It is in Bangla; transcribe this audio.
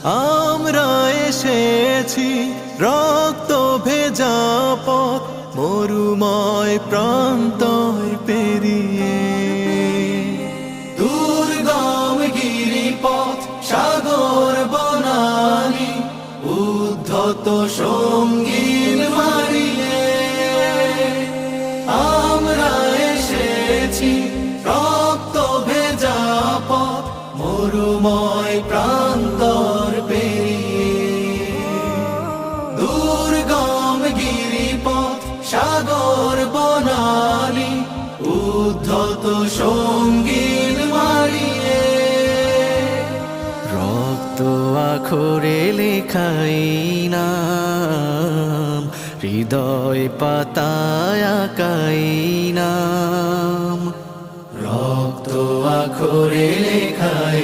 আমরা এসেছি রক্ত ভেজা পথ মরুময় প্রান্তর পেরিয়ে, দুর্গম গিরিপথ সাগর বনানী উদ্ধত সঙ্গীন মারিয়ে। আমরা এসেছি রক্ত ভেজা পথ মরুময় প্রান্তর পেরিয়ে, দুর্গম গিরিপথ সাগর বনানী উদ্ধত সঙ্গীন মারিয়ে। রক্ত আখরে লেখাই নাম, হৃদয় পাতায় আঁকাই নাম। রক্ত আখরে লেখাই